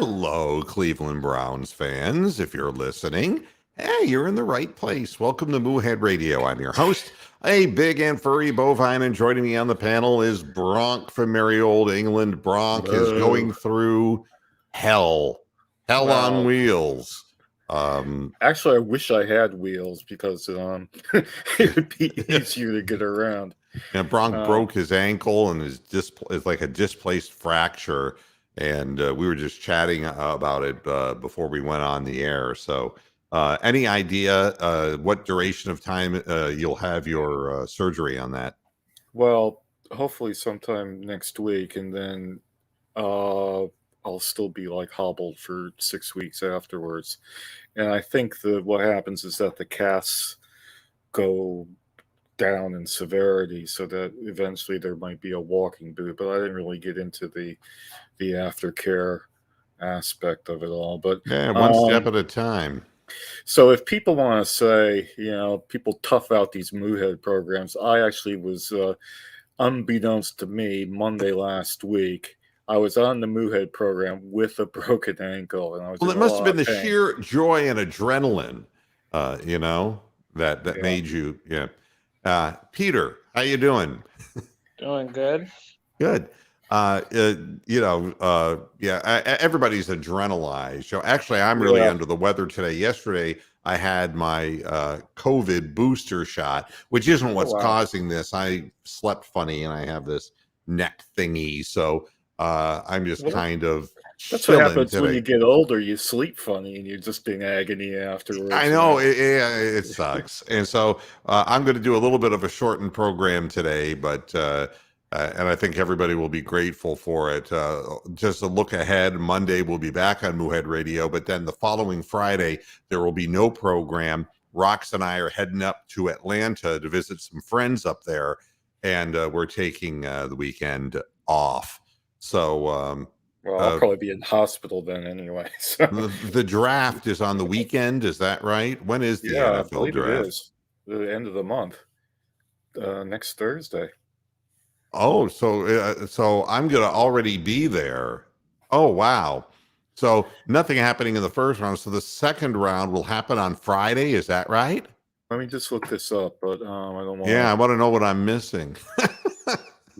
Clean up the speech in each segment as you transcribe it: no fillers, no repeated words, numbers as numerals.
Hello, Cleveland Browns fans. If you're listening, hey, you're in the right place. Welcome to Moohead Radio. I'm your host, a big and furry bovine, and joining me on the panel is Bronk from merry old England. Bronk is going through hell on wheels. Actually, I wish I had wheels because it would be easier to get around. And Bronk broke his ankle and is like a displaced fracture. And we were just chatting about it before we went on the air. So any idea what duration of time you'll have your surgery on that? Well, hopefully sometime next week. And then I'll still be like hobbled for 6 weeks afterwards. And I think that what happens is that the casts go down in severity so that eventually there might be a walking boot, but I didn't really get into the aftercare aspect of it all. But yeah, one step at a time. So if people want to say, people tough out these Moohead programs, I actually was, unbeknownst to me, Monday last week, I was on the Moohead program with a broken ankle, and I was. Well, it must have been the sheer joy and adrenaline, that made you. Yeah. Peter, how you doing? Doing good. Good. Everybody's adrenalized. Actually, I'm really under the weather today. Yesterday, I had my COVID booster shot, which isn't what's causing this. I slept funny and I have this neck thingy. So I'm just kind of. That's what happens today. When you get older. You sleep funny and you're just in agony afterwards. I know. It sucks. And so I'm going to do a little bit of a shortened program today, but and I think everybody will be grateful for it. Just a look ahead, Monday we'll be back on Moohead Radio, but then the following Friday, there will be no program. Rox and I are heading up to Atlanta to visit some friends up there, and we're taking the weekend off. So... well, I'll probably be in hospital then anyway. So. The draft is on the weekend. Is that right? When is the NFL I believe draft? It is the end of the month, next Thursday. Oh, so I'm going to already be there. Oh, wow. So nothing happening in the first round. So the second round will happen on Friday. Is that right? Let me just look this up, but I don't want. Yeah, I want to know what I'm missing.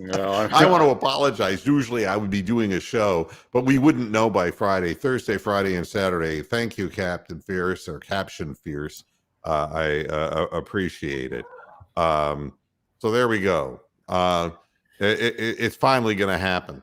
No, I want to apologize. Usually I would be doing a show, but we wouldn't know by Friday, Friday, and Saturday. Thank you, Captain Fierce or Caption Fierce. I appreciate it. So there we go. It's finally going to happen.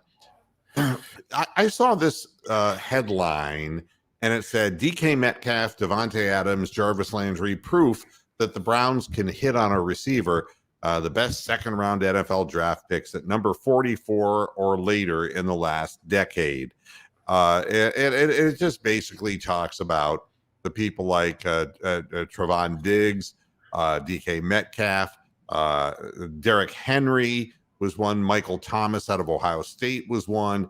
I saw this headline, and it said DK Metcalf, Devontae Adams, Jarvis Landry, proof that the Browns can hit on a receiver. The best second-round NFL draft picks at number 44 or later in the last decade. It just basically talks about the people like Trevon Diggs, DK Metcalf, Derrick Henry was one. Michael Thomas out of Ohio State was one.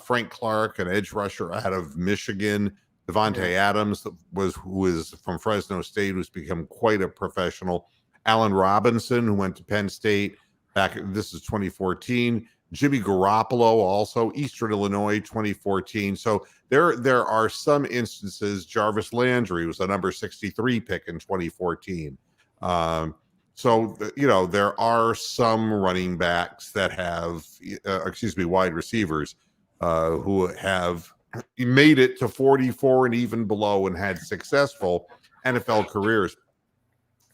Frank Clark, an edge rusher out of Michigan. Devontae Adams, who is from Fresno State, who's become quite a professional. Allen Robinson, who went to Penn State this is 2014. Jimmy Garoppolo, also Eastern Illinois, 2014. So there are some instances. Jarvis Landry was a number 63 pick in 2014. There are some running backs that have, wide receivers who have made it to 44 and even below and had successful NFL careers.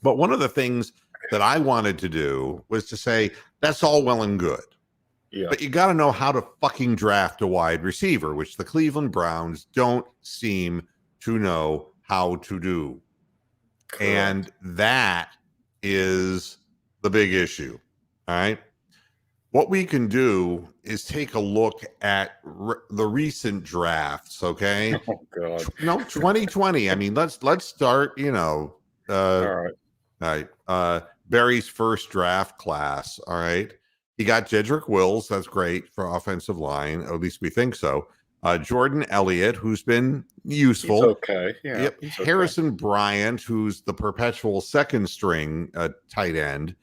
But one of the things that I wanted to do was to say, that's all well and good. Yeah. But you got to know how to fucking draft a wide receiver, which the Cleveland Browns don't seem to know how to do. Correct. And that is the big issue. All right. What we can do is take a look at the recent drafts. Okay. Oh God. 2020. I mean, let's start, all right. All right. Barry's first draft class. All right. He got Jedrick Wills. That's great for offensive line. At least we think so. Jordan Elliott, who's been useful. He's okay. Yeah. Yep. Harrison Bryant, who's the perpetual second string tight end.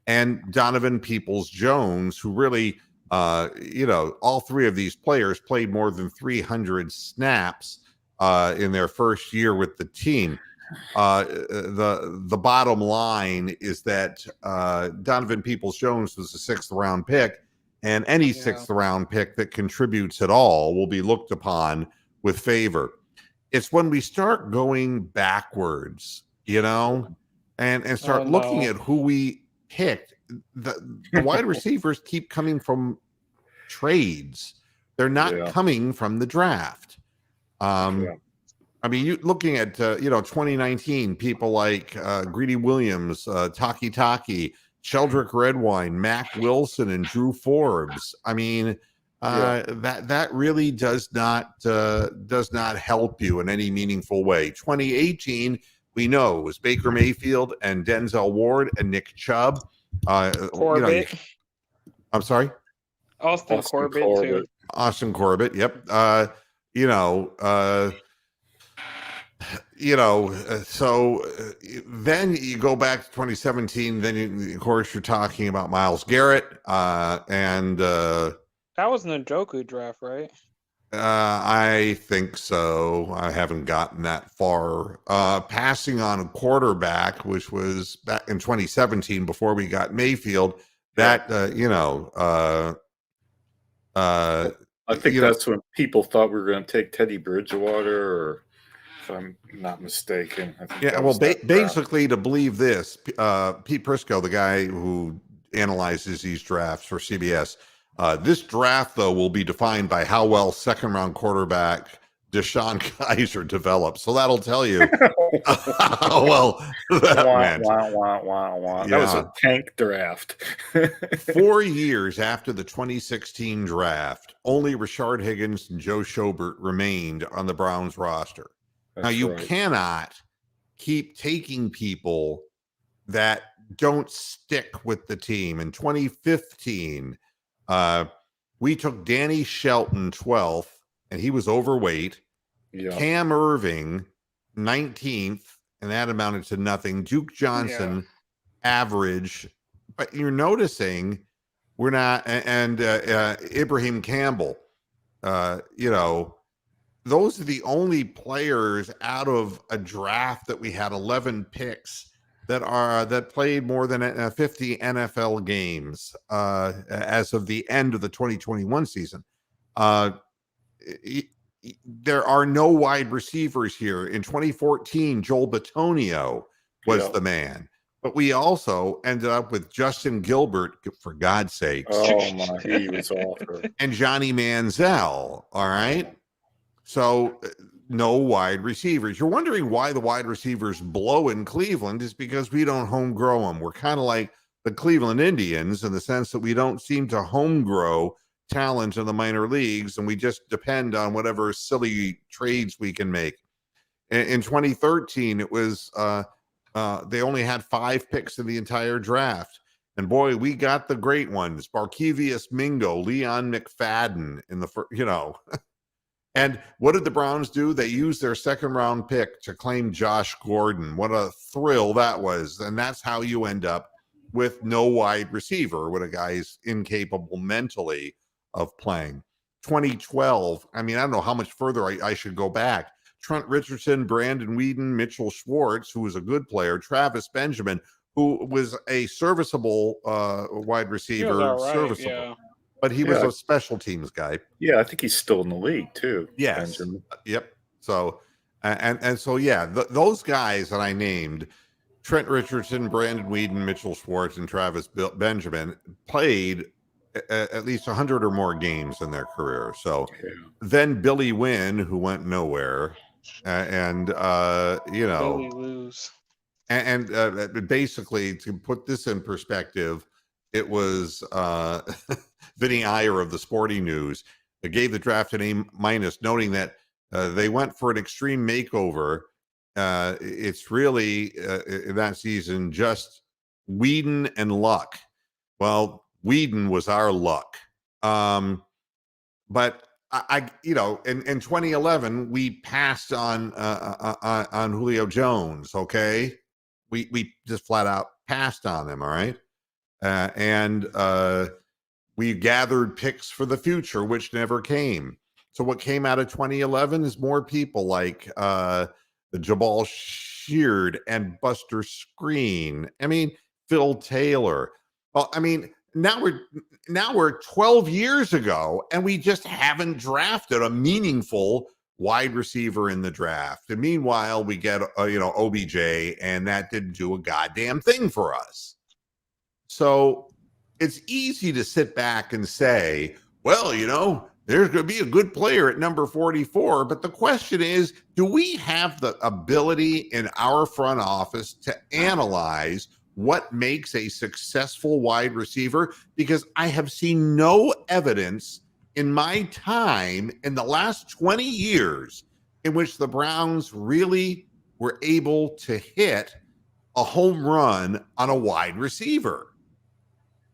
And Donovan Peoples-Jones, who really All three of these players played more than 300 snaps in their first year with the team. The bottom line is that Donovan Peoples-Jones was a 6th round pick, and any 6th round pick that contributes at all will be looked upon with favor. It's when we start going backwards, and start looking at who we picked. The wide receivers keep coming from trades. They're not coming from the draft. I mean, you looking at 2019, people like Greedy Williams, Taki, Sheldrick Redwine, Mac Wilson, and Drew Forbes. I mean, that really does not help you in any meaningful way. 2018, we know, it was Baker Mayfield and Denzel Ward and Nick Chubb. Corbett. I'm sorry? Austin Corbett, too. Austin Corbett, yep. So then you go back to 2017. Then, of course, you're talking about Myles Garrett. And that was an Njoku draft, right? I think so. I haven't gotten that far. Passing on a quarterback, which was back in 2017 before we got Mayfield. That, I think that's when people thought we were going to take Teddy Bridgewater, or if I'm not mistaken. Basically, to believe this, Pete Prisco, the guy who analyzes these drafts for CBS, this draft, though, will be defined by how well second-round quarterback Deshaun Kaiser develops. So that'll tell you how well that went. That was a tank draft. 4 years after the 2016 draft, only Rashard Higgins and Joe Schobert remained on the Browns roster. Now, you cannot keep taking people that don't stick with the team. In 2015, we took Danny Shelton 12th, and he was overweight. Cam Irving 19th, and that amounted to nothing. Duke Johnson average, but you're noticing we're not, and Ibrahim Campbell, those are the only players out of a draft that we had 11 picks that played more than 50 NFL games as of the end of the 2021 season. There are no wide receivers here. In 2014, Joel Bitonio was the man. But we also ended up with Justin Gilbert, for God's sakes. Oh, my, he was awful. And Johnny Manziel, all right? So no wide receivers. You're wondering why the wide receivers blow in Cleveland is because we don't home grow them. We're kind of like the Cleveland Indians in the sense that we don't seem to home grow talent in the minor leagues, and we just depend on whatever silly trades we can make. In 2013, it was they only had 5 picks in the entire draft, and boy, we got the great ones: Barkevius Mingo, Leon McFadden in the first, And what did the Browns do? They used their second-round pick to claim Josh Gordon. What a thrill that was! And that's how you end up with no wide receiver when a guy is incapable mentally of playing. 2012, I mean, I don't know how much further I should go back. Trent Richardson, Brandon Weeden, Mitchell Schwartz, who was a good player, Travis Benjamin, who was a serviceable wide receiver, serviceable. But he was a special teams guy. Yeah, I think he's still in the league too. Yes. Benjamin. Yep. So, those guys that I named, Trent Richardson, Brandon Weeden, Mitchell Schwartz, and Travis Benjamin, played at least 100 or more games in their career. So then Billy Wynn, who went nowhere, Billy lose. And basically, to put this in perspective, it was Vinny Iyer of the Sporting News that gave the draft an A-, noting that they went for an extreme makeover. It's really in that season just Weeden and luck. Well, Weeden was our luck. But in 2011 we passed on Julio Jones. Okay, we just flat out passed on him. All right, We gathered picks for the future, which never came. So what came out of 2011 is more people like the Jabal Sheard and Buster Screen. I mean, Phil Taylor. Well, I mean, now we're 12 years ago, and we just haven't drafted a meaningful wide receiver in the draft. And meanwhile, we get OBJ, and that didn't do a goddamn thing for us. So it's easy to sit back and say, well, there's going to be a good player at number 44. But the question is, do we have the ability in our front office to analyze what makes a successful wide receiver? Because I have seen no evidence in my time in the last 20 years in which the Browns really were able to hit a home run on a wide receiver.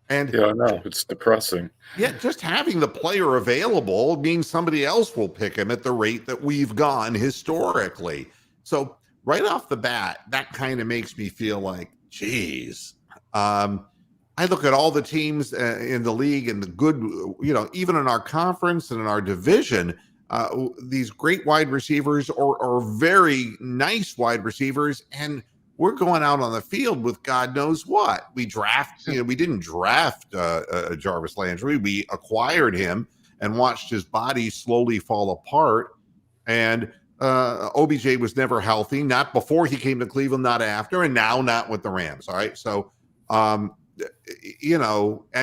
And yeah, I know, it's depressing. Yeah, just having the player available means somebody else will pick him at the rate that we've gone historically. So right off the bat, that kind of makes me feel like, geez. I look at all the teams in the league and the good, even in our conference and in our division, these great wide receivers or very nice wide receivers, and we're going out on the field with God knows what. We didn't draft Jarvis Landry. We acquired him and watched his body slowly fall apart. And OBJ was never healthy, not before he came to Cleveland, not after, and now not with the Rams. All right. So, and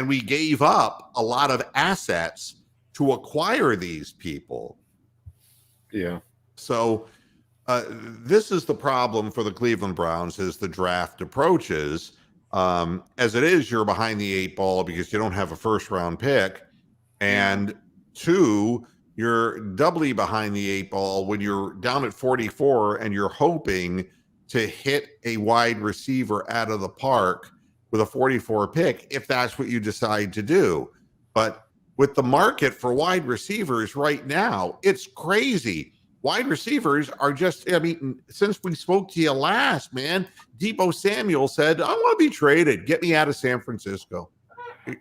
we gave up a lot of assets to acquire these people. Yeah. So, this is the problem for the Cleveland Browns as the draft approaches. As it is, you're behind the 8 ball because you don't have a first-round pick. And 2, you're doubly behind the 8 ball when you're down at 44 and you're hoping to hit a wide receiver out of the park with a 44 pick, if that's what you decide to do. But with the market for wide receivers right now, it's crazy. Wide receivers are just, since we spoke to you last, man, Deebo Samuel said, I want to be traded. Get me out of San Francisco.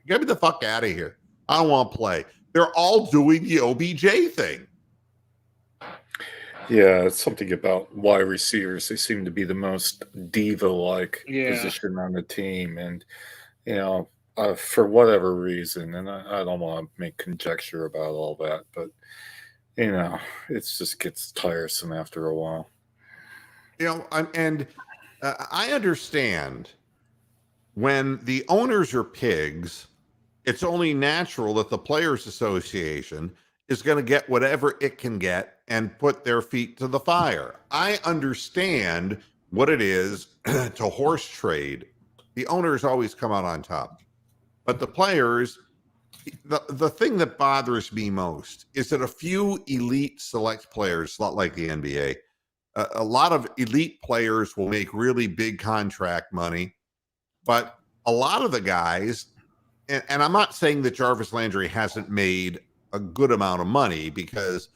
Get me the fuck out of here. I don't want to play. They're all doing the OBJ thing. Yeah, it's something about wide receivers. They seem to be the most diva-like position on the team. And, for whatever reason, and I don't want to make conjecture about all that, but it just gets tiresome after a while. I understand when the owners are pigs, it's only natural that the Players Association is going to get whatever it can get and put their feet to the fire. I understand what it is to horse trade. The owners always come out on top. But the players, the thing that bothers me most is that a few elite select players, not like the NBA, a lot of elite players will make really big contract money, but a lot of the guys, and I'm not saying that Jarvis Landry hasn't made a good amount of money, because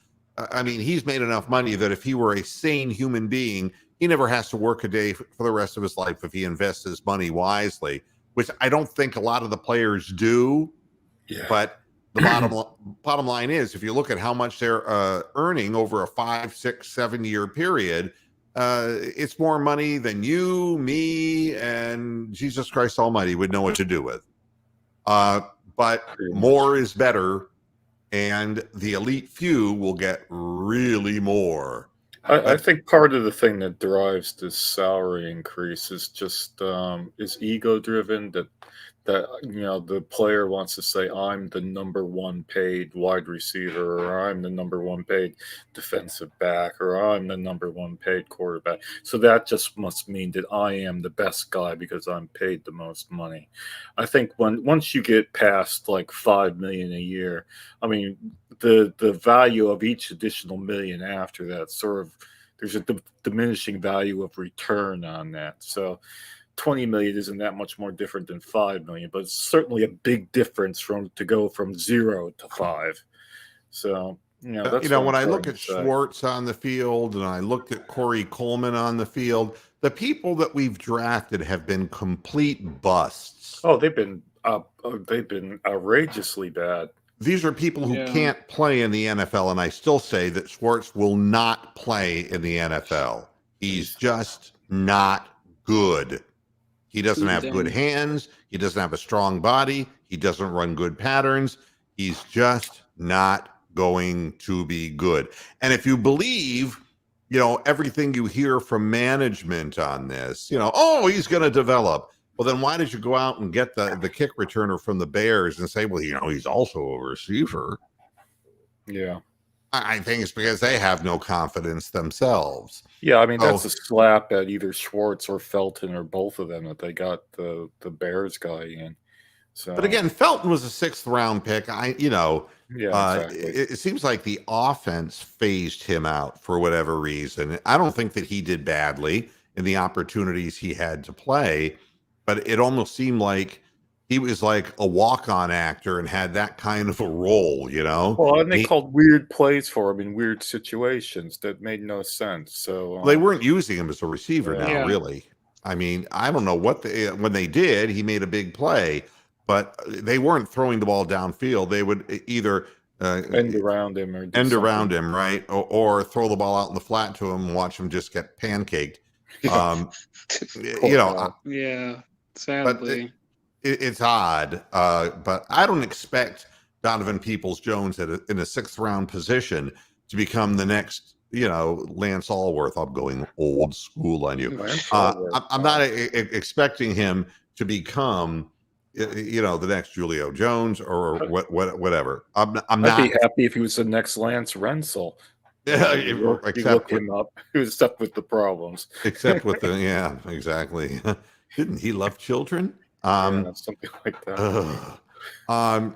he's made enough money that if he were a sane human being, he never has to work a day for the rest of his life if he invests his money wisely, which I don't think a lot of the players do. Yeah. But the bottom line is, if you look at how much they're earning over a 5, 6, 7 year period, it's more money than you, me, and Jesus Christ Almighty would know what to do with. But more is better, and the elite few will get really more. I think part of the thing that drives this salary increase is just is ego driven, that the player wants to say, I'm the number 1 paid wide receiver, or I'm the number 1 paid defensive back, or I'm the number 1 paid quarterback. So that just must mean that I am the best guy because I'm paid the most money. I think once you get past like $5 million a year, the value of each additional million after that there's a diminishing value of return on that. So 20 million isn't that much more different than 5 million, but it's certainly a big difference to go from 0 to 5. So That's what when I'm I look trying at to say. Schwartz on the field and I looked at Corey Coleman on the field, the people that we've drafted have been complete busts. Oh, they've been outrageously bad. These are people who can't play in the NFL, and I still say that Schwartz will not play in the NFL. He's just not good. He doesn't have good hands. He doesn't have a strong body. He doesn't run good patterns. He's just not going to be good. And if you believe, everything you hear from management on this, oh, he's going to develop. Well, then why did you go out and get the kick returner from the Bears and say, well, he's also a receiver? Yeah. I think it's because they have no confidence themselves. Yeah, I mean, that's a slap at either Schwartz or Felton or both of them that they got the Bears guy in. So, but again, Felton was a 6th round pick. Exactly. It seems like the offense phased him out for whatever reason. I don't think that he did badly in the opportunities he had to play, but it almost seemed like he was like a walk-on actor and had that kind of a role, Well, and they called weird plays for him in weird situations that made no sense. So they weren't using him as a receiver now, really. I mean, I don't know when they did, he made a big play, but they weren't throwing the ball downfield. They would either end around him right, or throw the ball out in the flat to him and watch him just get pancaked. Sadly. It's odd, but I don't expect Donovan Peoples-Jones in a 6th round position to become the next, Lance Allworth. I'm going old school on you. I'm not expecting him to become, the next Julio Jones or whatever. I'm not. I'd be happy if he was the next Lance Rensel. Yeah, you look him up. He was stuck with the problems. Except with exactly. Didn't he love children? Something like that. The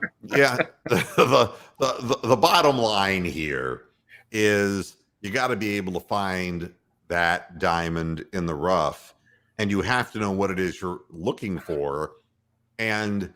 bottom line here is you got to be able to find that diamond in the rough, and you have to know what it is you're looking for. And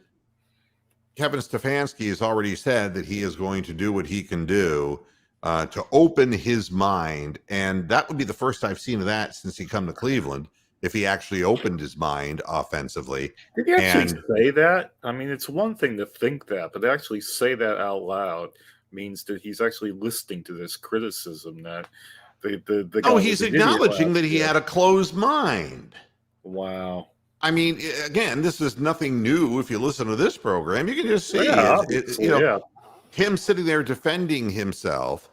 Kevin Stefanski has already said that he is going to do what he can do to open his mind, and that would be the first I've seen of that since he come to Cleveland. If he actually opened his mind offensively. Did he actually say that? I mean, it's one thing to think that, but to actually say that out loud means that he's actually listening to this criticism that the guy he's acknowledging that he had a closed mind. Wow. I mean, again, this is nothing new. If you listen to this program, you can just see him sitting there defending himself,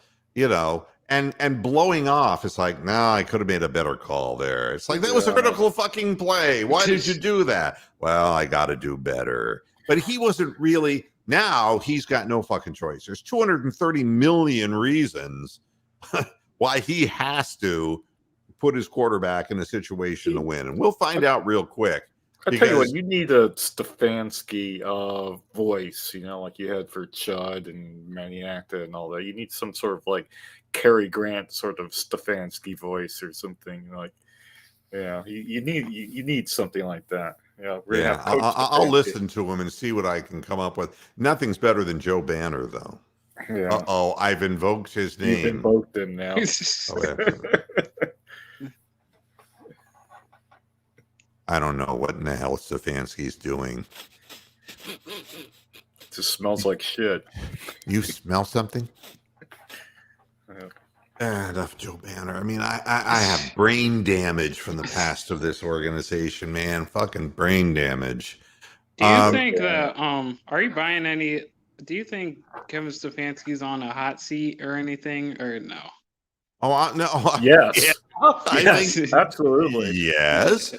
and blowing off. It's like, no, I could have made a better call there. It's like, that was a critical fucking play. Why did you do that? Well, I got to do better. But he wasn't really. Now he's got no fucking choice. There's 230 million reasons why he has to put his quarterback in a situation to win. And we'll find out real quick. I tell you what, you need a Stefanski voice, like you had for Chud and Maniacta and all that. You need some sort of like Cary Grant sort of Stefanski voice or something like. Yeah, you need something like that. Yeah, I'll listen to him and see what I can come up with. Nothing's better than Joe Banner, though. Yeah. I've invoked his name. You've invoked him now. I don't know what in the hell Stefanski's doing. It just smells like shit. You smell something? Enough Joe Banner. I mean, I have brain damage from the past of this organization, man. Fucking brain damage. Do you think that are you buying any? Do you think Kevin Stefanski's on a hot seat or anything, or no? Oh no! Yes, yeah. Yes, absolutely. Yes.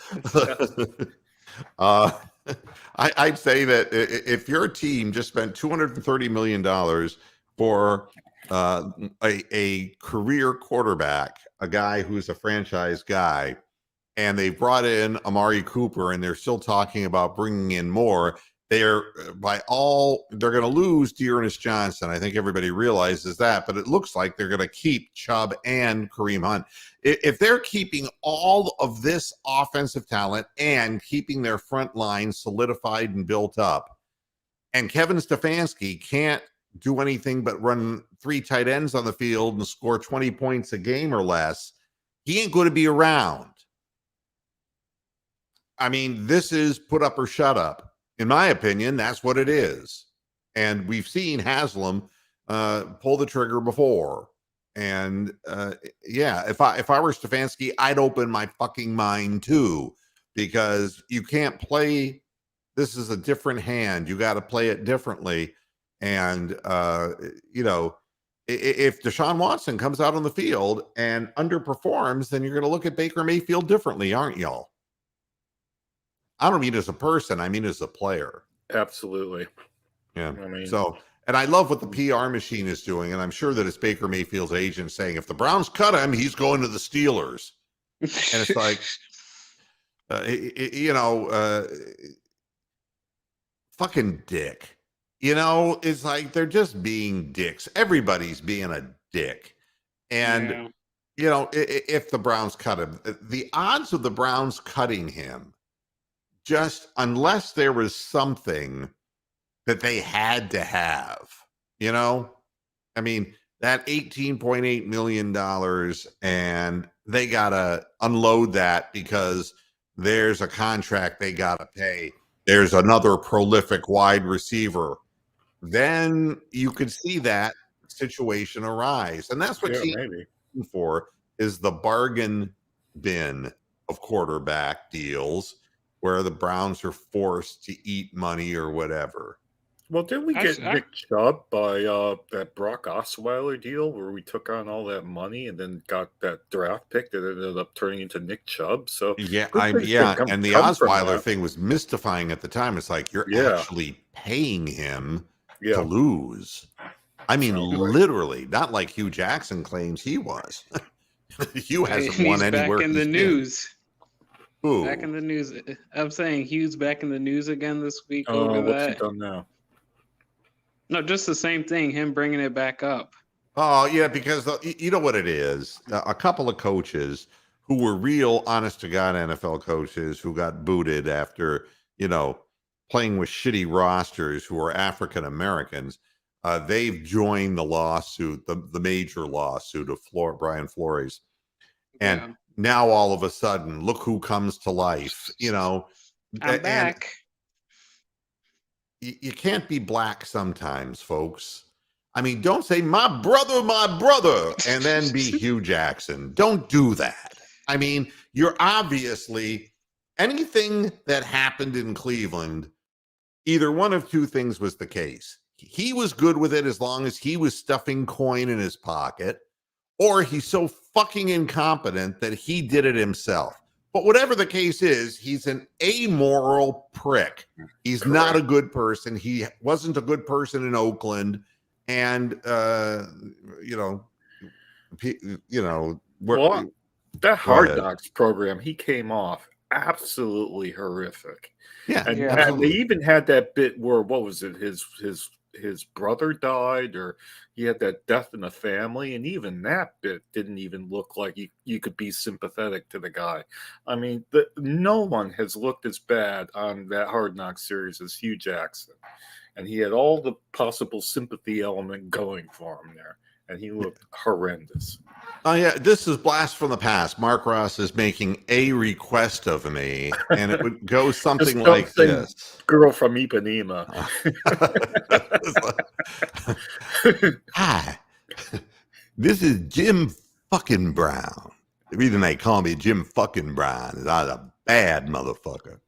I'd say that if your team just spent $230 million for a career quarterback, a guy who's a franchise guy, and they brought in Amari Cooper, and they're still talking about bringing in more, they're going to lose Dearness Johnson. I think everybody realizes that, but it looks like they're going to keep Chubb and Kareem Hunt. If they're keeping all of this offensive talent and keeping their front line solidified and built up, and Kevin Stefanski can't do anything but run 3 tight ends on the field and score 20 points a game or less, he ain't going to be around. I mean, this is put up or shut up. In my opinion, that's what it is. And we've seen Haslam pull the trigger before. And yeah, if I were Stefanski, I'd open my fucking mind too, because you can't play. This is a different hand. You got to play it differently. And you know, if Deshaun Watson comes out on the field and underperforms, then you're going to look at Baker Mayfield differently, aren't y'all? I don't mean as a person, I mean as a player. Absolutely. Yeah. I mean, So, and I love what the PR machine is doing, and I'm sure that it's Baker Mayfield's agent saying, if the Browns cut him, he's going to the Steelers. And it's like, you know, fucking dick. You know, it's like they're just being dicks. Everybody's being a dick. And, you know, if the Browns cut him, the odds of the Browns cutting him, just unless there was something that they had to have, you know, I mean, that $18.8 million, and they got to unload that because there's a contract they got to pay. There's another prolific wide receiver. Then you could see that situation arise. And that's what you're looking for, is the bargain bin of quarterback deals where the Browns are forced to eat money or whatever. Well, didn't we get Nick Chubb by that Brock Osweiler deal where we took on all that money and then got that draft pick that ended up turning into Nick Chubb? So yeah, and the Osweiler thing was mystifying at the time. It's like you're actually paying him to lose. I mean, literally, not like Hugh Jackson claims he was. Hugh hasn't won anywhere. Back in the news. Ooh. Back in the news. I'm saying Hugh's back in the news again this week. What's he done now? No, just the same thing, him bringing it back up. Oh, yeah, because you know what it is? A couple of coaches who were real honest-to-God NFL coaches who got booted after, you know, playing with shitty rosters who are African-Americans, they've joined the lawsuit, the major lawsuit of Brian Flores. And now all of a sudden, look who comes to life, you know. I'm back. You can't be black sometimes, folks. I mean, don't say my brother, and then be Hugh Jackson. Don't do that. I mean, you're obviously, anything that happened in Cleveland, either one of two things was the case. He was good with it as long as he was stuffing coin in his pocket, or he's so fucking incompetent that he did it himself. But whatever the case is, he's an amoral prick. He's not a good person. He wasn't a good person in Oakland. And, you know, that Hard Knocks program, he came off absolutely horrific. Yeah. And they even had that bit where, what was it? His brother died, or he had that death in the family, and even that bit didn't even look like you could be sympathetic to the guy. I mean, no one has looked as bad on that Hard Knocks series as Hugh Jackson, and he had all the possible sympathy element going for him there, and he looked horrendous. Oh, yeah, this is Blast from the Past. Mark Ross is making a request of me, and it would go something like this. Girl from Ipanema. Hi, this is Jim fucking Brown. The reason they call me Jim fucking Brown is I was a bad motherfucker.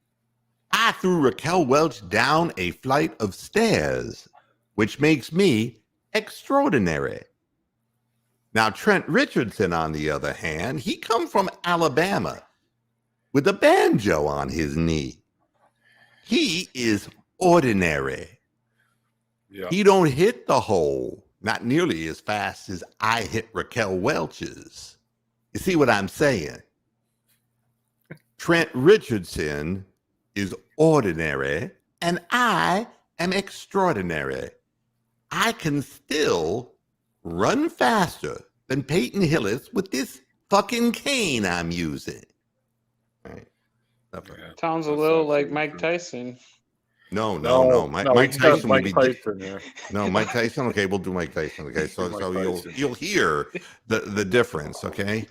I threw Raquel Welch down a flight of stairs, which makes me extraordinary. Now, Trent Richardson, on the other hand, he come from Alabama with a banjo on his knee. He is ordinary. Yeah. He don't hit the hole, not nearly as fast as I hit Raquel Welch's. You see what I'm saying? Trent Richardson is ordinary, and I am extraordinary. I can still run faster than Peyton Hillis with this fucking cane I'm using. Right. Sounds a little like Mike Tyson. No. Mike he's got Tyson would Mike be. Tyson here. No, Mike Tyson. Okay, we'll do Mike Tyson. Okay, so Mike so Tyson. you'll hear the difference. Okay.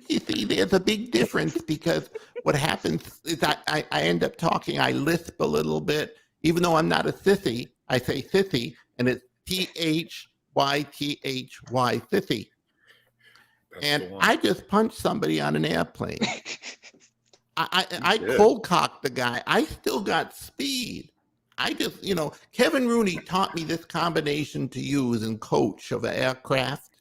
You see, there's a big difference because what happens is I end up talking. I lisp a little bit, even though I'm not a sissy. I say sissy, and it's THYTHY sissy. That's And the one. I just punched somebody on an airplane. I did. cold cocked the guy. I still got speed. I just, Kevin Rooney taught me this combination to use in coach of an aircraft.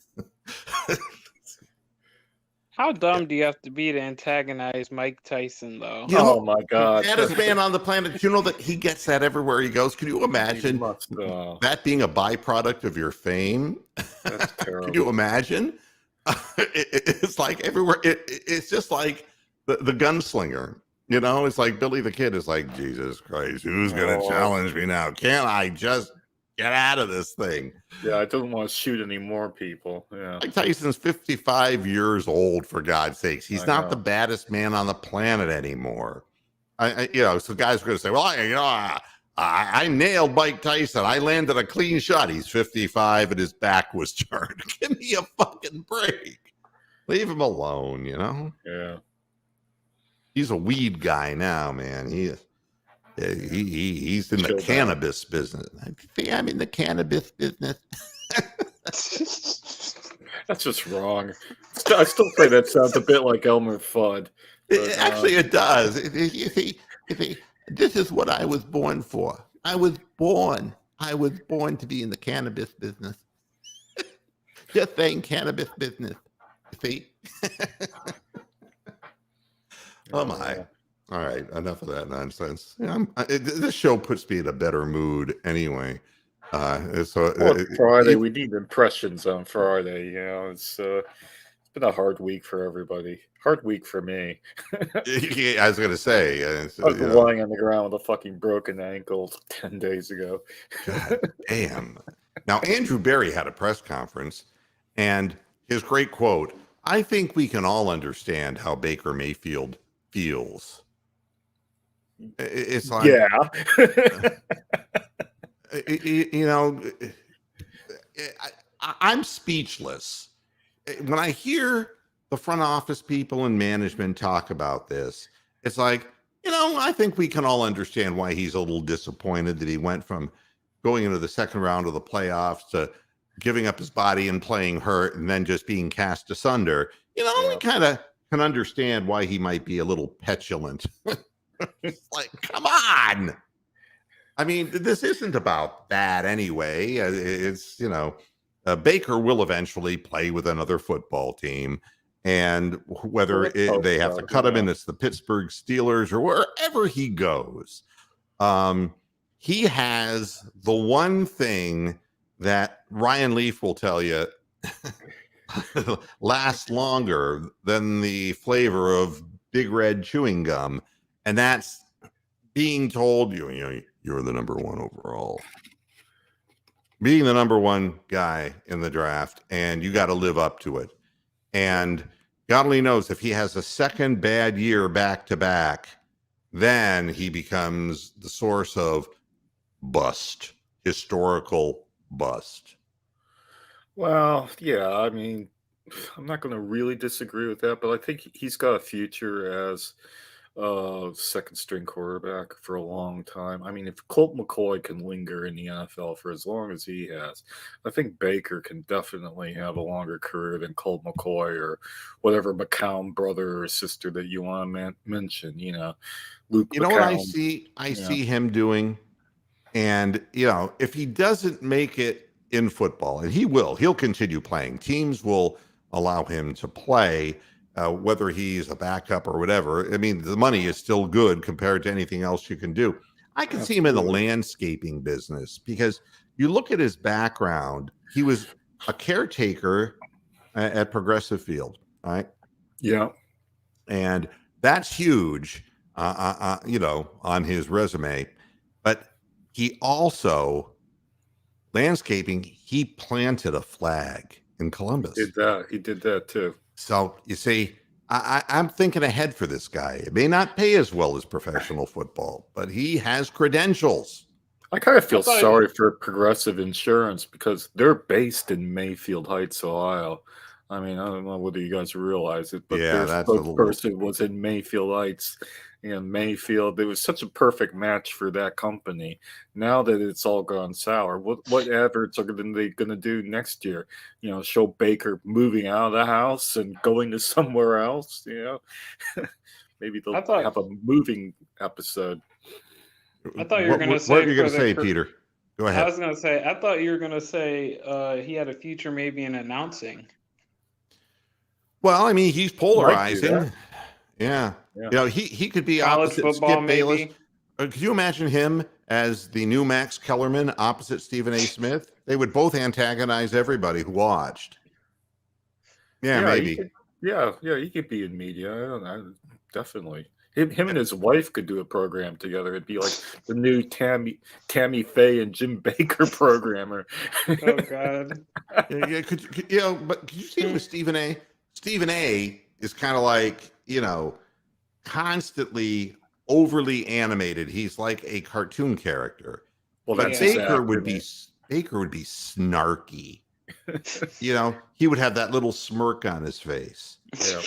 How dumb do you have to be to antagonize Mike Tyson, though? Oh my God! Baddest man on the planet. You know that he gets that everywhere he goes. Can you imagine that being a byproduct of your fame? That's terrible. Can you imagine? It's like everywhere. It's just like the gunslinger. It's like Billy the Kid is like, Jesus Christ, who's going to challenge me now? Can't I just get out of this thing? Yeah, I don't want to shoot any more people. Yeah. Mike Tyson's 55 years old, for God's sakes. He's not the baddest man on the planet anymore. So guys are going to say, well, I nailed Mike Tyson. I landed a clean shot. He's 55 and his back was turned. Give me a fucking break. Leave him alone, Yeah. He's a weed guy now, man. He's in the cannabis business. See, I'm in the cannabis business. That's just wrong. I still think that sounds a bit like Elmer Fudd. Actually, it does. You see, this is what I was born for. I was born to be in the cannabis business. Just saying cannabis business. See? Oh my. All right, enough of that nonsense. This show puts me in a better mood anyway. Friday, we need impressions on Friday. It's been a hard week for everybody. Hard week for me. I was going to say. I was lying on the ground with a fucking broken ankle 10 days ago. God damn. Now, Andrew Berry had a press conference, and his great quote, I think we can all understand how Baker Mayfield feels. It's like, I'm speechless when I hear the front office people and management talk about this. It's like, I think we can all understand why he's a little disappointed that he went from going into the second round of the playoffs to giving up his body and playing hurt and then just being cast asunder. We kind of can understand why he might be a little petulant. It's like, come on. I mean, this isn't about that anyway. It's, Baker will eventually play with another football team. And whether they have to cut him and it's the Pittsburgh Steelers or wherever he goes, he has the one thing that Ryan Leaf will tell you lasts longer than the flavor of Big Red chewing gum. And that's being told you're the number one overall. Being the number one guy in the draft, and you got to live up to it. And God only knows if he has a second bad year back to back, then he becomes the source of bust, historical bust. Well, yeah, I mean, I'm not going to really disagree with that, but I think he's got a future as second string quarterback for a long time. I mean, if Colt McCoy can linger in the NFL for as long as he has, I think Baker can definitely have a longer career than Colt McCoy or whatever McCown brother or sister that you want to mention. Luke. You know what I see? I see him doing, and if he doesn't make it in football, and he'll continue playing. Teams will allow him to play. Whether he's a backup or whatever. I mean, the money is still good compared to anything else you can do. I can see him in the landscaping business because you look at his background. He was a caretaker at Progressive Field, right? Yeah. And that's huge, on his resume. But he also, landscaping, he planted a flag in Columbus. He did that too. So you see, I'm thinking ahead for this guy. It may not pay as well as professional football, but he has credentials. I kind of feel I thought- sorry for Progressive Insurance because they're based in Mayfield Heights, Ohio. I mean, I don't know whether you guys realize it, but Yeah, their that's a little- spokesperson was in Mayfield Heights. And Mayfield, it was such a perfect match for that company. Now that it's all gone sour, what adverts are they going to do next year? You know, show Baker moving out of the house and going to somewhere else. You know, maybe they'll I thought- have a moving episode. I thought you were going to say. What are you going to for the say, cur- Peter? Go I ahead. was going to say. I thought you were going to say he had a future maybe in announcing. Well, I mean, he's Might do polarizing. that. Yeah. Yeah. You know, he could be College opposite football, Skip Bayless. maybe. Could you imagine him as the new Max Kellerman opposite Stephen A. Smith? They would both antagonize everybody who watched. Yeah, maybe. He could be in media. I don't know, definitely. Him and his wife could do a program together. It'd be like the new Tammy Faye and Jim Baker programmer. Oh God. Yeah, you know, but could you see it with Stephen A? Stephen A is kind of like, you know, constantly overly animated. He's like a cartoon character. Well, But that's his Baker would be acronym. snarky. You know, he would have that little smirk on his face. Yeah.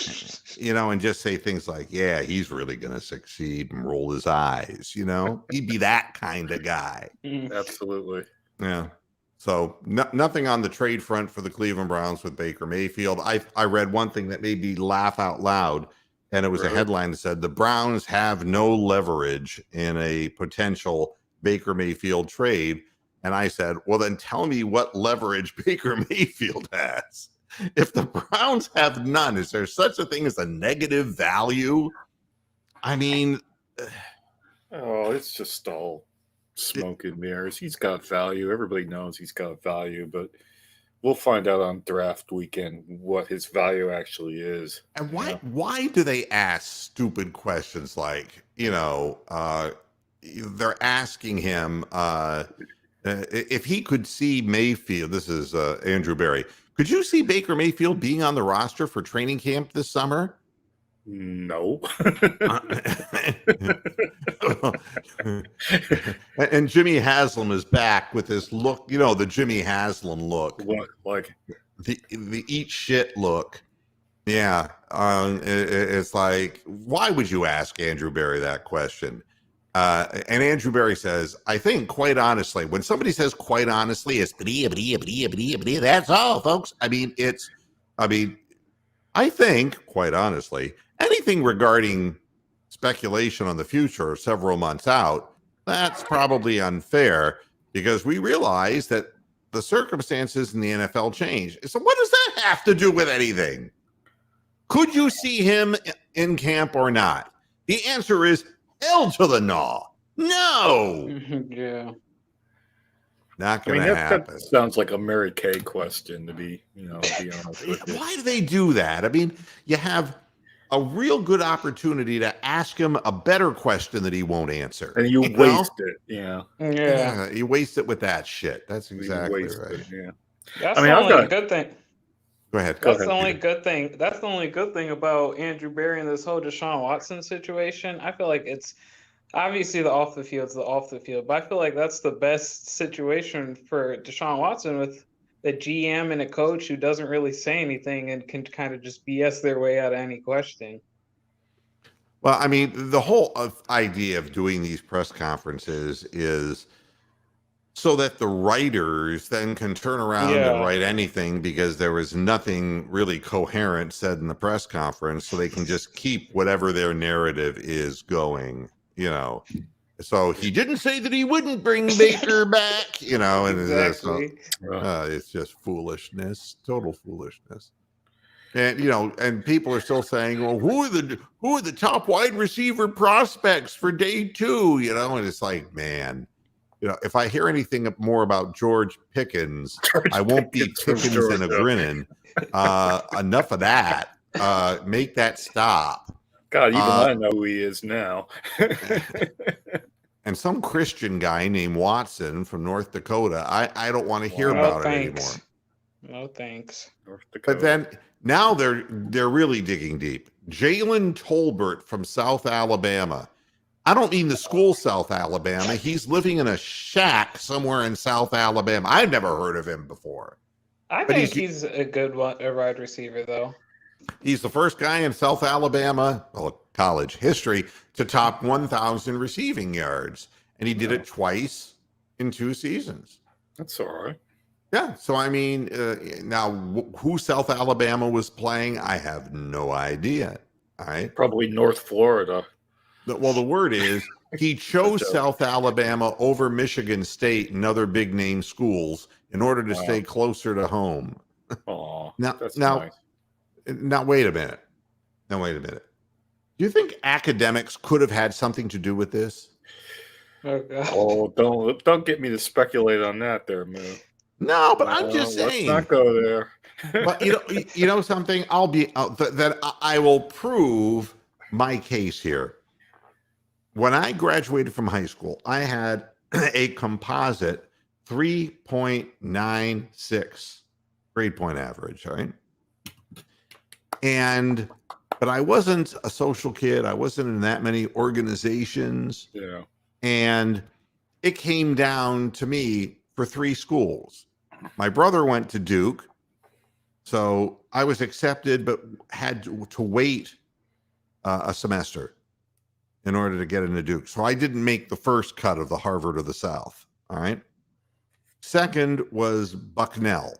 You know, and just say things like, yeah, he's really going to succeed, and roll his eyes. You know, he'd be that kind of guy. Absolutely. Yeah. So nothing on the trade front for the Cleveland Browns with Baker Mayfield. I read one thing that made me laugh out loud, and it was a Right. headline that said the Browns have no leverage in a potential Baker Mayfield trade. And I said, well, then tell me what leverage Baker Mayfield has. If the Browns have none, is there such a thing as a negative value? I mean, Oh, it's just all smoke and mirrors. He's got value. Everybody knows he's got value, but we'll find out on draft weekend what his value actually is. and why Yeah. why do they ask stupid questions like, you know, they're asking him if he could see Mayfield. This is Andrew Berry. Could you see Baker Mayfield being on the roster for training camp this summer? No. And Jimmy Haslam is back with this look, you know, the Jimmy Haslam look, What, like, the eat shit look. Yeah. It's like, why would you ask Andrew Berry that question? And Andrew Berry says, I think, quite honestly, when somebody says quite honestly, it's that's all, folks. I think, quite honestly, anything regarding speculation on the future or several months out, that's probably unfair because we realize that the circumstances in the NFL change. So what does that have to do with anything? Could you see him in camp or not? The answer is hell to the no. No. Yeah. Not I mean, going to that happen. sounds like a Mary Kay question, to be honest with you. Why do they do that? I mean, you have a real good opportunity to ask him a better question that he won't answer. And you know? waste it, yeah. Yeah. You waste it with that shit. That's You exactly waste right. it, yeah. That's I mean, the I've only got- good thing. Go ahead. Go That's ahead, the only Peter. good thing. That's the only good thing about Andrew Berry and this whole Deshaun Watson situation. I feel like it's obviously the off the field, but I feel like that's the best situation for Deshaun Watson with the GM and a coach who doesn't really say anything and can kind of just BS their way out of any question. Well, I mean, the whole idea of doing these press conferences is so that the writers then can turn around and Yeah. write anything because there was nothing really coherent said in the press conference, so they can just keep whatever their narrative is going, you know. So he didn't say that he wouldn't bring Baker back, you know, and Exactly. it's just foolishness, total foolishness. And you know, and people are still saying, "Well, who are the top wide receiver prospects for day 2?" You know, and it's like, man, you know, if I hear anything more about George Pickens, I won't be from Pickens and a Georgia. grinning. Enough of that. Make that stop. God, even I know who he is now. And some Christian guy named Watson from North Dakota, I don't want to hear No about it thanks. anymore. No thanks. North Dakota. But then Now they're really digging deep. Jalen Tolbert from South Alabama. I don't mean the school South Alabama. He's living in a shack somewhere in South Alabama. I've never heard of him before. I But think he's a good one, a wide receiver, though. He's the first guy in South Alabama, well, college history, to top 1,000 receiving yards. And he did it twice in 2 seasons. That's all right. Yeah. So, I mean, now who South Alabama was playing, I have no idea. All right. Probably North Florida. Well, the word is he chose South Alabama over Michigan State and other big name schools in order to stay closer to home. Oh, That's nice. Now, wait a minute. Do you think academics could have had something to do with this? Oh, God. Oh, don't get me to speculate on that there, man. No, but I'm just saying. Let's not go there. But you know something? I will prove my case here. When I graduated from high school, I had a composite 3.96 grade point average, all right? But I wasn't a social kid. I wasn't in that many organizations. Yeah. And it came down to me for 3 schools. My brother went to Duke, so I was accepted, but had to wait a semester in order to get into Duke. So I didn't make the first cut of the Harvard of the South. All right. Second was Bucknell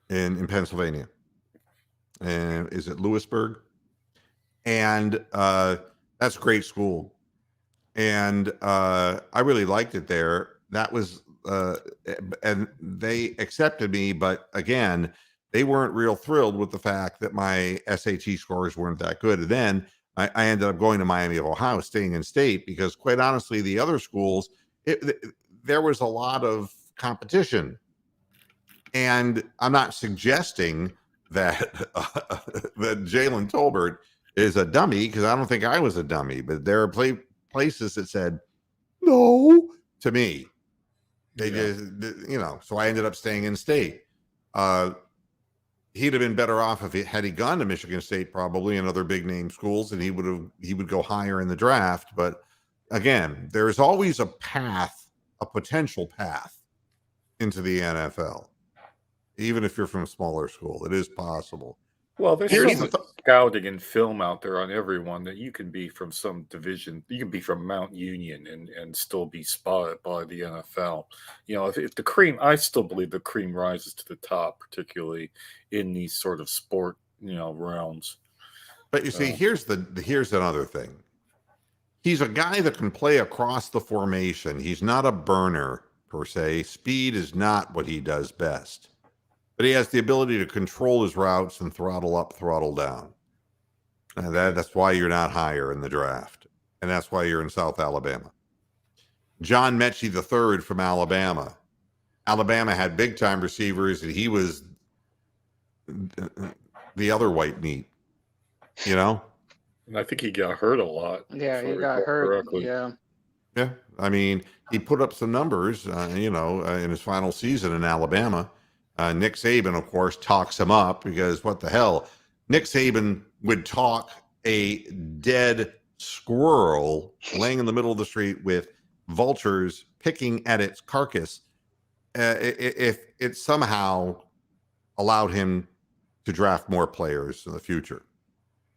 in Pennsylvania. And is it Lewisburg? And that's a great school. And I really liked it there. That was, and they accepted me, but again, they weren't real thrilled with the fact that my SAT scores weren't that good. And then I ended up going to Miami of Ohio, staying in state, because quite honestly, the other schools, there was a lot of competition. And I'm not suggesting that that Jalen Tolbert is a dummy, because I don't think I was a dummy, but there are places that said no to me. They just, so I ended up staying in state. He'd have been better off if had he gone to Michigan State, probably, and other big name schools, and he would go higher in the draft. But again, there's always a potential path into the NFL, even if you're from a smaller school. It is possible. Well, there's some scouting and film out there on everyone that you can be from some division. You can be from Mount Union and still be spotted by the NFL. If the cream, I still believe the cream rises to the top, particularly in these sort of sport, realms. But you see, here's another thing. He's a guy that can play across the formation. He's not a burner per se. Speed is not what he does best. But he has the ability to control his routes and throttle up, throttle down. And that's why you're not higher in the draft. And that's why you're in South Alabama. John Mechie III from Alabama. Alabama had big-time receivers, and he was the other white meat, And I think he got hurt a lot. Yeah, he got hurt. Correctly. Yeah. Yeah. I mean, he put up some numbers, in his final season in Alabama. Nick Saban, of course, talks him up because what the hell? Nick Saban would talk a dead squirrel laying in the middle of the street with vultures picking at its carcass if it somehow allowed him to draft more players in the future.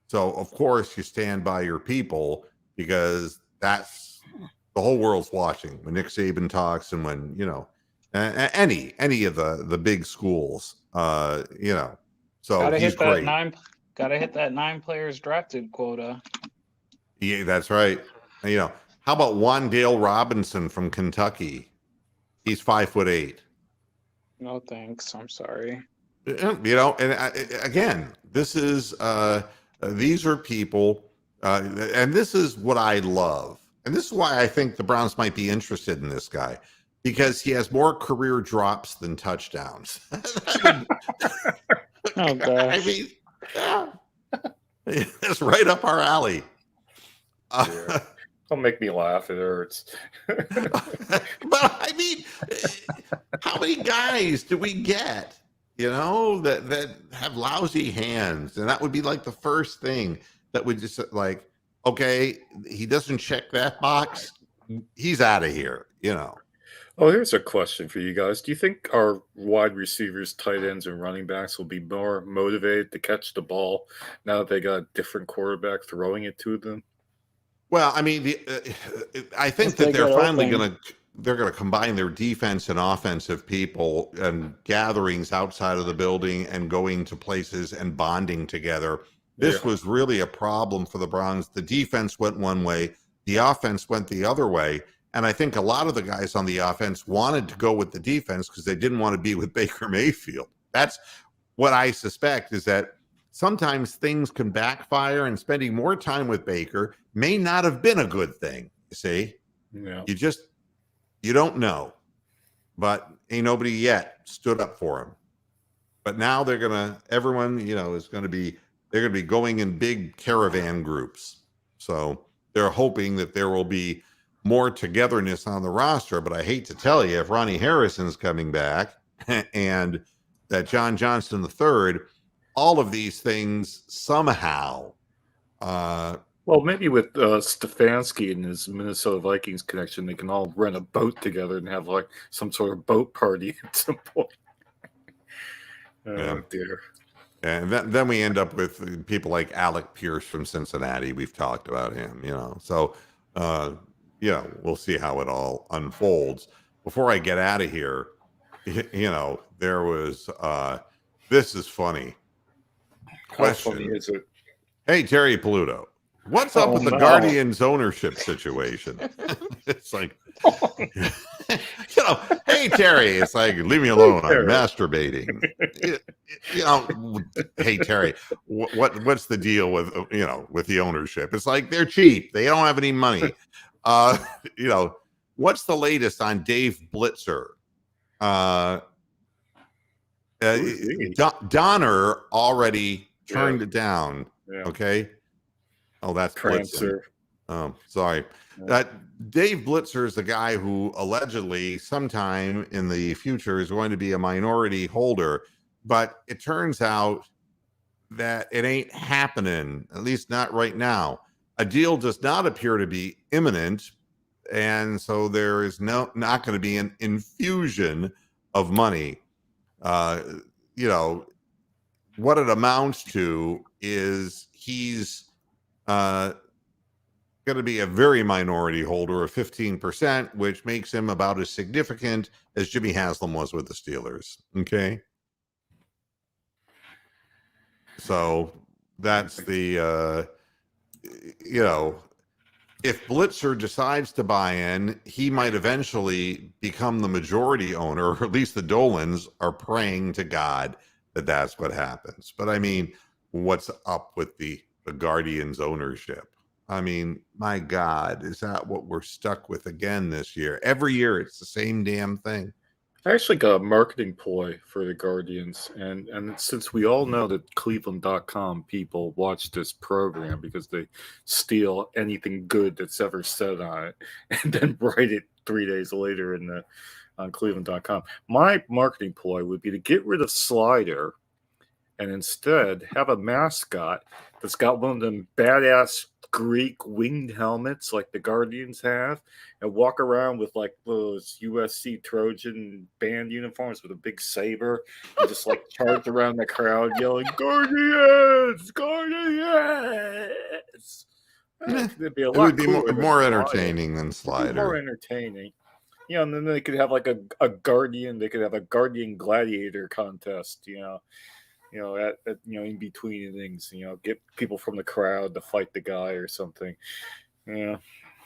So, of course, you stand by your people because that's the whole world's watching when Nick Saban talks and when, any of the big schools, so he's great. Gotta hit that 9 players drafted quota. Yeah, that's right. How about Wandale Robinson from Kentucky? He's 5'8". No thanks. I'm sorry. And again, this is these are people, and this is what I love, and this is why I think the Browns might be interested in this guy. Because he has more career drops than touchdowns. Oh, gosh. I mean, it's right up our alley. Don't make me laugh. It hurts. But I mean, how many guys do we get that have lousy hands, and that would be like the first thing that would just like, okay, he doesn't check that box, he's out of here. Oh, here's a question for you guys. Do you think our wide receivers, tight ends, and running backs will be more motivated to catch the ball now that they got a different quarterback throwing it to them? Well, I mean, I think If they that they're get finally open. they're going to combine their defense and offensive people and gatherings outside of the building and going to places and bonding together. Yeah. This was really a problem for the Browns. The defense went one way, the offense went the other way. And I think a lot of the guys on the offense wanted to go with the defense because they didn't want to be with Baker Mayfield. That's what I suspect, is that sometimes things can backfire, and spending more time with Baker may not have been a good thing. You see, Yeah. you don't know, but ain't nobody yet stood up for him. But now everyone, is going to be, they're going to be going in big caravan groups. So they're hoping that there will be more togetherness on the roster. But I hate to tell you, if Ronnie Harrison's coming back and that John Johnson III, all of these things somehow. Well, maybe with Stefanski and his Minnesota Vikings connection, they can all rent a boat together and have like some sort of boat party at some point. Yeah. Dear. And then we end up with people like Alec Pierce from Cincinnati. We've talked about him, So, we'll see how it all unfolds. Before I get out of here, there was this is funny. Question. How funny is it? Hey, Terry Pluto, what's up with the Guardians ownership situation? It's like, hey, Terry, it's like, leave me alone. I'm masturbating. Hey, Terry, what's the deal with, with the ownership? It's like, they're cheap. They don't have any money. What's the latest on Dave Blitzer? Donner already turned it down. Yeah. Okay. Oh, that's Prancer. Blitzer. Oh, sorry. Dave Blitzer is the guy who allegedly sometime in the future is going to be a minority holder, but it turns out that it ain't happening, at least not right now. A deal does not appear to be imminent, and so there is not going to be an infusion of money. What it amounts to is he's going to be a very minority holder of 15%, which makes him about as significant as Jimmy Haslam was with the Steelers. Okay. So that's the, if Blitzer decides to buy in, he might eventually become the majority owner, or at least the Dolans are praying to God that that's what happens. But I mean, what's up with the Guardians ownership? I mean, my God, is that what we're stuck with again this year? Every year, it's the same damn thing. I actually got a marketing ploy for the Guardians, and since we all know that Cleveland.com people watch this program because they steal anything good that's ever said on it and then write it 3 days later on Cleveland.com. My marketing ploy would be to get rid of Slider and instead have a mascot that's got one of them badass Greek winged helmets like the Guardians have, and walk around with like those USC Trojan band uniforms with a big saber and just like charge around the crowd yelling, "Guardians! Guardians!" It'd be a lot it would be more entertaining than Slider. More entertaining. And then they could have like a Guardian. They could have a Guardian Gladiator contest, at in between innings, get people from the crowd to fight the guy or something. Yeah.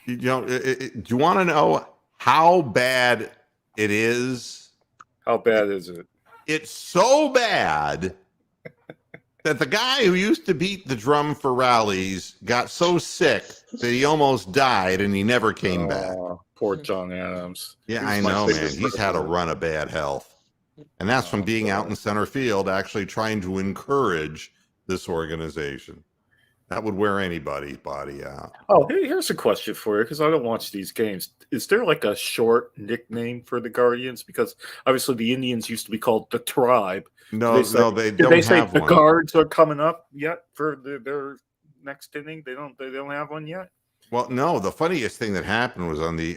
Do you want to know how bad it is? How bad is it? It's so bad that the guy who used to beat the drum for rallies got so sick that he almost died and he never came back. Poor John Adams. Yeah, I know, man. He's had a run of bad health. And that's from being out in center field, actually trying to encourage this organization. That would wear anybody's body out. Oh, here's a question for you because I don't watch these games. Is there like a short nickname for the Guardians? Because obviously the Indians used to be called the Tribe. No, they Did don't they say have the one. Guards are coming up yet for their next inning? They don't have one yet. Well, no. The funniest thing that happened was on the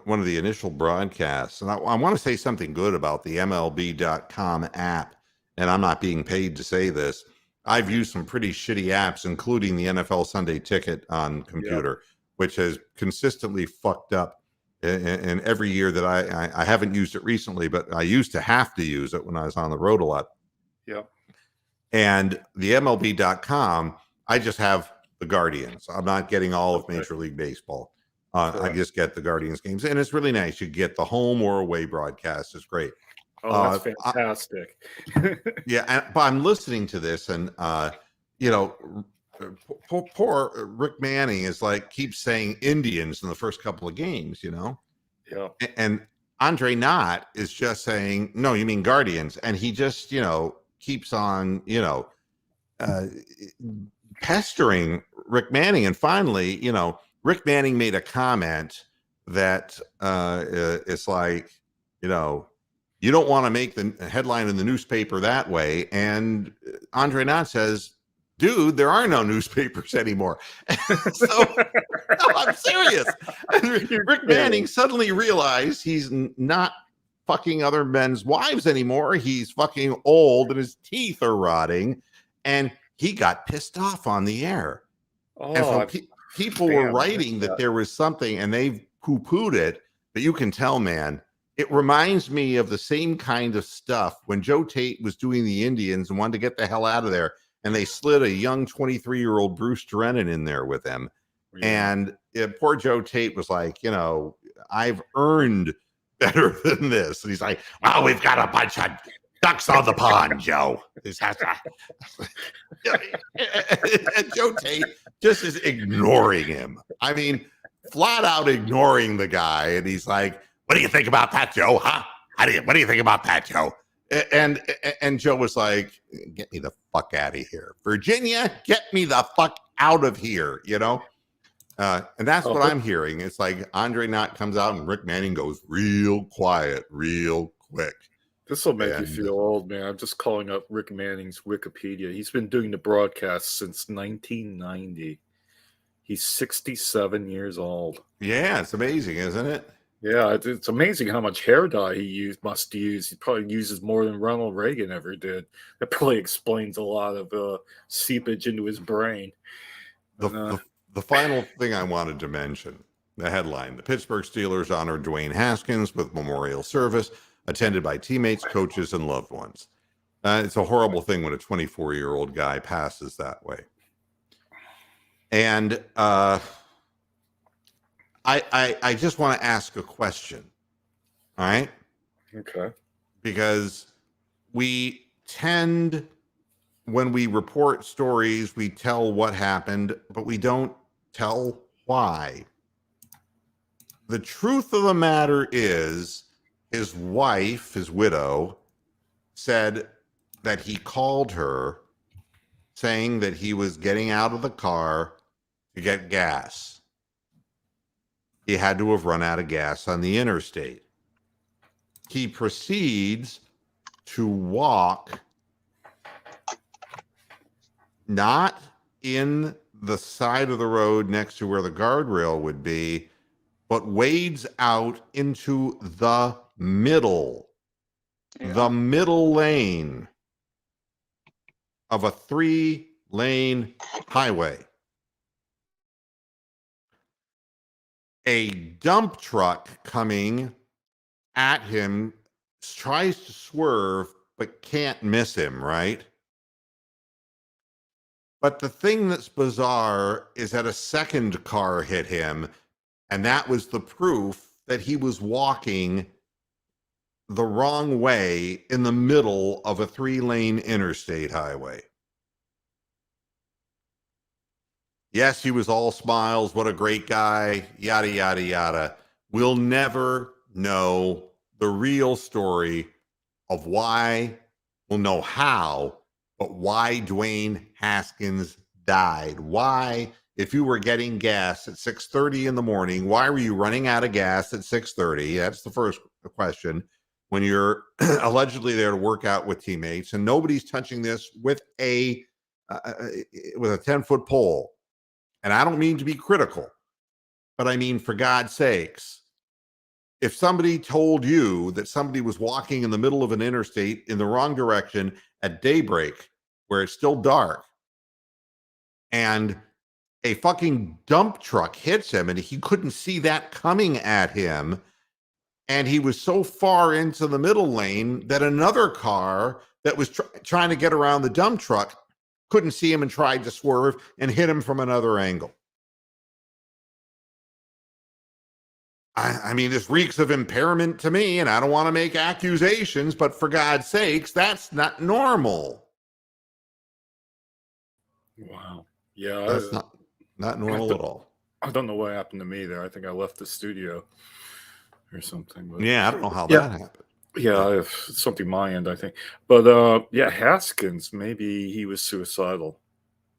one of the initial broadcasts, and I want to say something good about the MLB.com app. And I'm not being paid to say this. I've used some pretty shitty apps, including the NFL Sunday Ticket on computer, which has consistently fucked up. And every year that I haven't used it recently, but I used to have to use it when I was on the road a lot. Yeah. And the MLB.com, I just have the Guardians. I'm not getting all of Major League Baseball. I just get the Guardians games, and it's really nice. You get the home or away broadcast. It's great. Oh, that's fantastic. But I'm listening to this, and poor Rick Manning is like keeps saying Indians in the first couple of games, Yeah. And Andre Knott is just saying, no, you mean Guardians, and he just keeps on pestering Rick Manning, and finally, Rick Manning made a comment that it's like, you don't want to make the headline in the newspaper that way. And Andre Knott says, dude, there are no newspapers anymore. So, no, I'm serious. Rick Manning suddenly realized he's not fucking other men's wives anymore. He's fucking old and his teeth are rotting. And he got pissed off on the air. And people were writing that there was something, and they poo-pooed it, but you can tell, man, it reminds me of the same kind of stuff when Joe Tate was doing the Indians and wanted to get the hell out of there, and they slid a young 23-year-old Bruce Drennan in there with him. Yeah. And poor Joe Tate was like, I've earned better than this. And he's like, well, we've got a bunch of ducks on the pond, Joe. And Joe Tate just is ignoring him. I mean, flat out ignoring the guy. And he's like, what do you think about that, Joe? Huh? What do you think about that, Joe? And Joe was like, get me the fuck out of here. Virginia, get me the fuck out of here, And that's what I'm hearing. It's like Andre Knott comes out and Rick Manning goes real quiet, real quick. This will make you feel old, man. I'm just calling up Rick Manning's Wikipedia. He's been doing the broadcast since 1990. He's 67 years old. Yeah, it's amazing, isn't it? Yeah, it's amazing how much hair dye he must use. He probably uses more than Ronald Reagan ever did. That probably explains a lot of seepage into his brain. The final thing I wanted to mention, the headline: the Pittsburgh Steelers honored Dwayne Haskins with memorial service, attended by teammates, coaches, and loved ones. It's a horrible thing when a 24-year-old guy passes that way. And I just want to ask a question. All right? Okay. Because we tend, when we report stories, we tell what happened, but we don't tell why. The truth of the matter is, his wife, his widow, said that he called her saying that he was getting out of the car to get gas. He had to have run out of gas on the interstate. He proceeds to walk, not in the side of the road next to where the guardrail would be, but wades out into the middle lane of a 3-lane highway. A dump truck coming at him tries to swerve, but can't miss him, right? But the thing that's bizarre is that a second car hit him, and that was the proof that he was walking the wrong way in the middle of a 3-lane interstate highway. Yes, he was all smiles. What a great guy. Yada, yada, yada. We'll never know the real story of why, we'll know how, but why Dwayne Haskins died. Why, if you were getting gas at 6:30 in the morning, why were you running out of gas at 6:30? That's the first question. When you're allegedly there to work out with teammates, and nobody's touching this with a 10-foot pole. And I don't mean to be critical, but I mean, for God's sakes, if somebody told you that somebody was walking in the middle of an interstate in the wrong direction at daybreak, where it's still dark, and a fucking dump truck hits him and he couldn't see that coming at him, and he was so far into the middle lane that another car that was trying to get around the dump truck couldn't see him and tried to swerve and hit him from another angle. I mean, this reeks of impairment to me, and I don't want to make accusations, but for God's sakes, that's not normal. Wow. Yeah. That's not normal at all. I don't know what happened to me there. I think I left the studio or something. But Yeah, I don't know how that happened. Yeah, something my end, I think. But yeah, Haskins, maybe he was suicidal.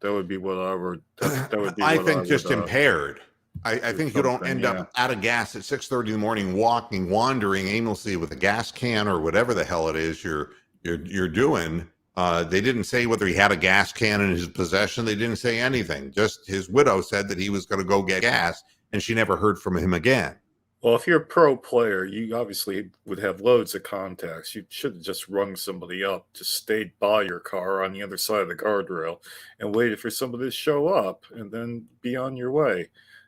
That would be what I would. That would be. I think just impaired. I think you don't end yeah. up out of gas at 6:30 in the morning, wandering aimlessly with a gas can or whatever the hell it is you're doing. They didn't say whether he had a gas can in his possession. They didn't say anything. Just his widow said that he was going to go get gas, and she never heard from him again. Well, if you're a pro player, you obviously would have loads of contacts. You should have just rung somebody up, just stayed by your car on the other side of the guardrail and waited for somebody to show up and then be on your way.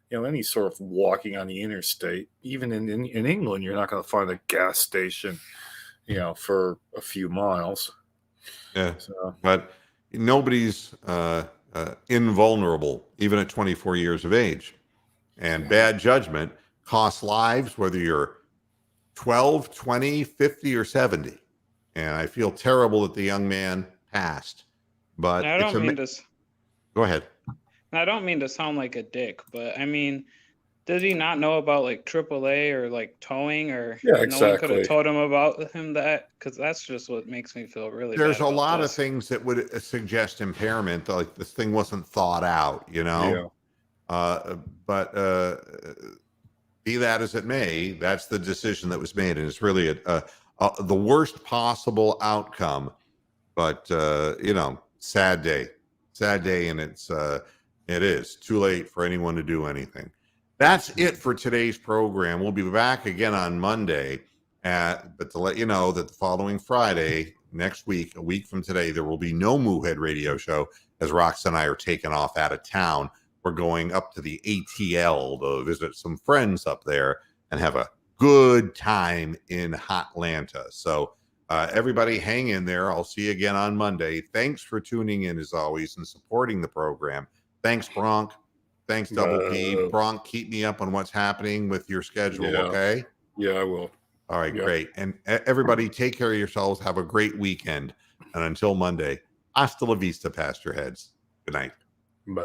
You know, any sort of walking on the interstate, even in England, you're not going to find a gas station, you know, for a few miles. Yeah, but nobody's invulnerable, even at 24 years of age. And bad judgment costs lives, whether you're 12, 20, 50, or 70. And I feel terrible that the young man passed. But I don't mean to. Go ahead. I don't mean to sound like a dick, but I mean, does he not know about like AAA or like towing, or yeah, exactly. No one could have told him about him that? Because that's just what makes me feel really. There's bad a lot this. of things that would suggest impairment, like this thing wasn't thought out, you know. Yeah. But be that as it may, that's the decision that was made, and it's really the worst possible outcome. But you know, sad day, and it is too late for anyone to do anything. That's it for today's program. We'll be back again on Monday. But to let you know that the following Friday, next week, a week from today, there will be no Moohead Radio Show, as Rox and I are taking off out of town. We're going up to the ATL to visit some friends up there and have a good time in Hotlanta. So everybody hang in there. I'll see you again on Monday. Thanks for tuning in, as always, and supporting the program. Thanks, Bronk. Thanks, Double P. Bronk, keep me up on what's happening with your schedule, okay? Yeah, I will. All right, great. And everybody, take care of yourselves. Have a great weekend. And until Monday, hasta la vista, Pastor Heads. Good night. Bye.